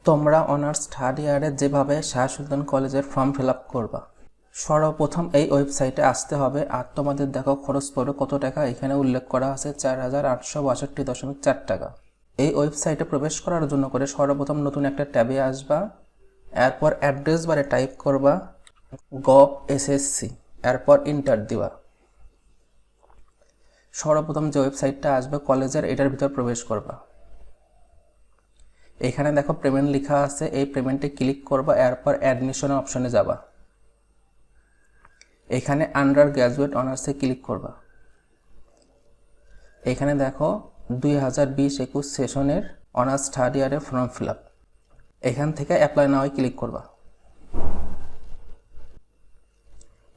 তোমরা honours third ইয়ারে যেভাবে শাহ সুলতান কলেজের ফর্ম ফিল আপ করবা, সর্বপ্রথম এই ওয়েবসাইটে আসতে হবে। আর তোমাদের দেখো খরচ পড়বে কত টাকা, এখানে উল্লেখ করা আছে 4,862.4 টাকা। এই ওয়েবসাইটে প্রবেশ করার জন্য করে সর্বপ্রথম নতুন একটা ট্যাবে আসবা, এরপর অ্যাড্রেস বারে টাইপ করবা gov.ssc, এরপর ইন্টার দিবা। সর্বপ্রথম যে ওয়েবসাইটটা আসবে কলেজের, এটার ভিতর প্রবেশ করবা। এখানে দেখো পেমেন্ট লেখা আছে, এই পেমেন্টে ক্লিক করবা, এরপর অ্যাডমিশন অপশনে যাবা। এখানে আন্ডার গ্র্যাজুয়েট অনার্সে ক্লিক করবা। এখানে দেখো 2020-21 সেশনের অনার্স থার্ড ইয়ারের ফর্ম ফিল আপ, এখান থেকে অ্যাপ্লাই নাও ক্লিক করবা।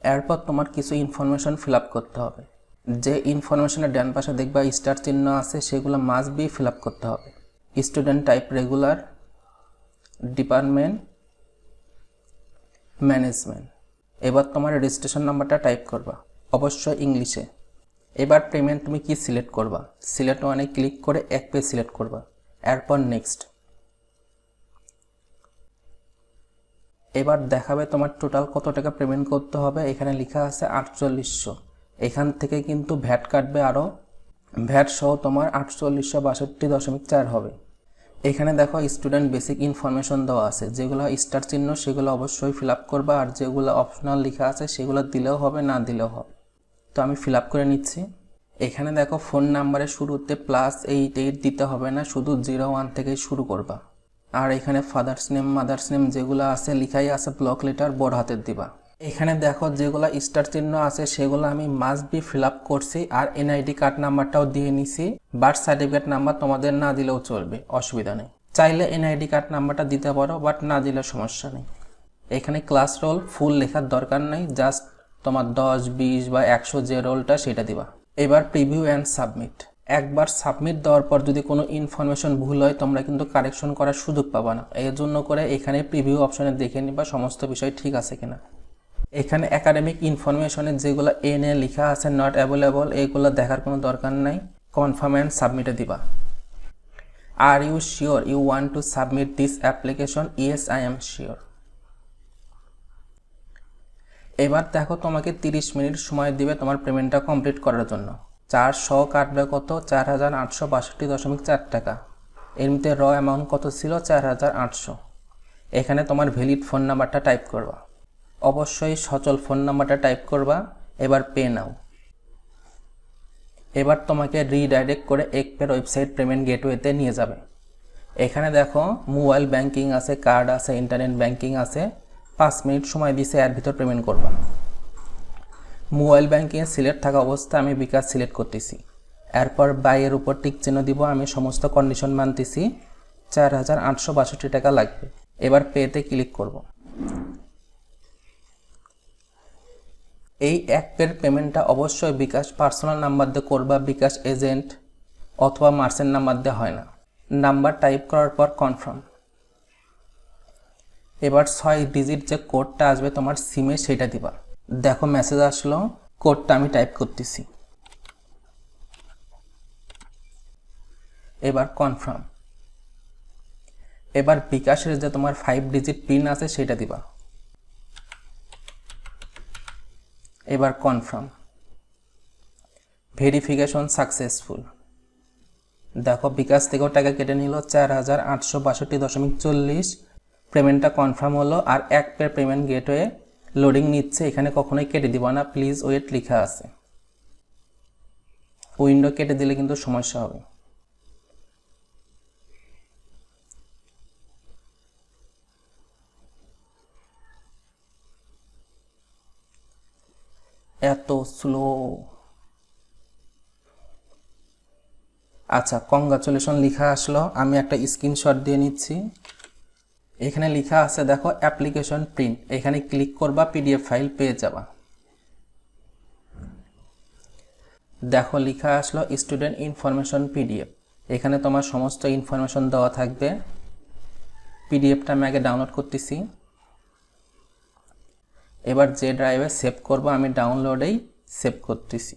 এরপর তোমার কিছু ইনফরমেশন ফিল আপ করতে হবে। যে ইনফরমেশনের ডান পাশে দেখবা স্টার চিহ্ন আছে, সেগুলো মাস্ট বি ফিল আপ করতে হবে। Student type regular, department, management. এবার তোমার রেজিস্ট্রেশন নাম্বারটা টাইপ করবা, অবশ্যই ইংলিশে। এবার পেমেন্ট তুমি কি সিলেক্ট করবা, সিলেক্ট ওয়ানে ক্লিক করে এক পেজ সিলেক্ট করবা, এরপর নেক্সট। এবার দেখাবে তোমার টোটাল কত টাকা পেমেন্ট করতে হবে। এখানে লেখা আছে 4800। এখান থেকে কিন্তু ভ্যাট কাটবে, আরও ভ্যাট সহ তোমার 4862.4 হবে। এখানে দেখো স্টুডেন্ট বেসিক ইনফরমেশন দেওয়া আছে, যেগুলো স্টার চিহ্ন সেগুলো অবশ্যই ফিল আপ করবা, আর যেগুলো অপশনাল লেখা আছে সেগুলো দিলেও হবে, না দিলেও হবে। তো আমি ফিল আপ করে নিচ্ছি। এখানে দেখো ফোন নাম্বারের শুরুতে +88 দিতে হবে না, শুধু 01 থেকেই শুরু করবা। আর এখানে ফাদার্স নেম মাদার্স নেম যেগুলো আছে লেখাই আছে ব্লক লেটার বড় হাতের দিবা। এখানে দেখো যেগুলো স্টার চিহ্ন আছে সেগুলো আমি মাস্ট বি ফিল আপ করছি, আর এনআইডি কার্ড নাম্বারটাও দিয়ে নিছি। বার্থ সার্টিফিকেট নাম্বার তোমাদের না দিলেও চলবে, অসুবিধা নেই। চাইলে এনআইডি কার্ড নাম্বারটা দিতে পারো, বাট না দিলে সমস্যা নেই। এখানে ক্লাস রোল ফুল লেখার দরকার নেই, জাস্ট তোমার 10, 20 বা 100 যে রোলটা সেটা দিবা। এবার প্রিভিউ অ্যান্ড সাবমিট। একবার সাবমিট দেওয়ার পর যদি কোনো ইনফরমেশন ভুল হয় তোমরা কিন্তু কারেকশন করার সুযোগ পাবা না। এর জন্য করে এখানে প্রিভিউ অপশনে দেখে নিবা সমস্ত বিষয় ঠিক আছে কিনা। এখানে একাডেমিক ইনফরমেশনের যেগুলো এনে লেখা আছে নট অ্যাভেলেবল, এগুলো দেখার কোনো দরকার নাই। কনফার্ম অ্যান্ড সাবমিটে দিবা। Are you sure you want to submit this application? Yes I am sure. এবার দেখো তোমাকে 30 মিনিট সময় দিবে তোমার পেমেন্টটা কমপ্লিট করার জন্য। 400 কাটবে কত? 4,862.4 টাকা। এর মধ্যে র অ্যামাউন্ট কত ছিল? 4,800। এখানে তোমার ভ্যালিড ফোন নাম্বারটা টাইপ করবা, অবশ্যই সচল ফোন নাম্বারটা টাইপ করবা। এবার পে নাও। এবার তোমাকে রিডাইরেক্ট করে একপের ওয়েবসাইট পেমেন্ট গেটওয়েতে নিয়ে যাবে। এখানে দেখো মোবাইল ব্যাংকিং আছে, কার্ড আছে, ইন্টারনেট ব্যাংকিং আছে। 5 মিনিট সময় দিছে, এর ভিতর পেমেন্ট করবা। মোবাইল ব্যাংকিংয়ে সিলেক্ট থাকা অবস্থা আমি বিকাশ সিলেক্ট করতেছি। এরপর বাইয়ের উপর টিক চিহ্ন দিব, আমি সমস্ত কন্ডিশন মানতেছি। 4,862 টাকা লাগবে। এবার পেতে ক্লিক করব। এই এক পের পেমেন্টটা অবশ্যই বিকাশ পার্সোনাল নাম্বার দিয়ে করবা, বিকাশ এজেন্ট অথবা মার্চেন্ট নাম্বার দিয়ে হয় না। নাম্বার টাইপ করার পর কনফার্ম। এবার 6 ডিজিট যে কোডটা আসবে তোমার সিমে সেটা দিবা। দেখো মেসেজ আসলো, কোডটা আমি টাইপ করতেছি। এবার কনফার্ম। এবার বিকাশের যে তোমার 5 ডিজিট পিন আছে সেটা দিবা। এবার কনফার্ম। Verification successful. দেখো বিকাশ থেকেও টাকা কেটে নিল 4,862.40। পেমেন্টটা কনফার্ম হলো। আর এক পের পেমেন্ট গেটওয়ে লোডিং নিচ্ছে, এখানে কখনোই কেটে দিব না, প্লিজ ওয়েট লেখা আছে। উইন্ডো কেটে দিলে কিন্তু সমস্যা হবে। এত স্লো। আচ্ছা, কংগ্রাচুলেশন লেখা আসলো, আমি একটা স্ক্রিনশট দিয়ে নিচ্ছি। এখানে লেখা আছে দেখো অ্যাপ্লিকেশন প্রিন্ট, এখানে ক্লিক করবা, পিডিএফ ফাইল পেয়ে যাবা। দেখো লেখা আসলো স্টুডেন্ট ইনফরমেশন পিডিএফ। এখানে তোমার সমস্ত ইনফরমেশন দেওয়া থাকবে। পিডিএফটা আমি আগে ডাউনলোড করতেছি। এবার যে ড্রাইভে সেভ করবো আমি ডাউনলোডেই সেভ করতেছি।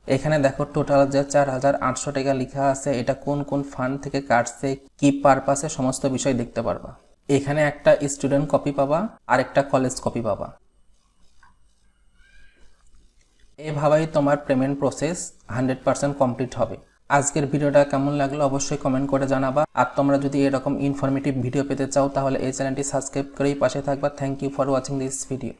এখানে দেখো টোটাল যে 4,800 টাকা লেখা আছে এটা কোন কোন ফান্ড থেকে কাটছে, কি পারপাসে, সমস্ত বিষয় দেখতে পারবা। এখানে একটা স্টুডেন্ট কপি পাবা আর একটা কলেজ কপি পাবা। এভাবেই তোমার পেমেন্ট প্রসেস 100% কমপ্লিট হবে। আজকের ভিডিওটা কেমন লাগলো অবশ্যই কমেন্ট করে জানাবা। আর তোমরা যদি এরকম ইনফরমেটিভ ভিডিও পেতে চাও তাহলে এই চ্যানেলটি সাবস্ক্রাইব করেই পাশে থাকবা। Thank you for watching this video.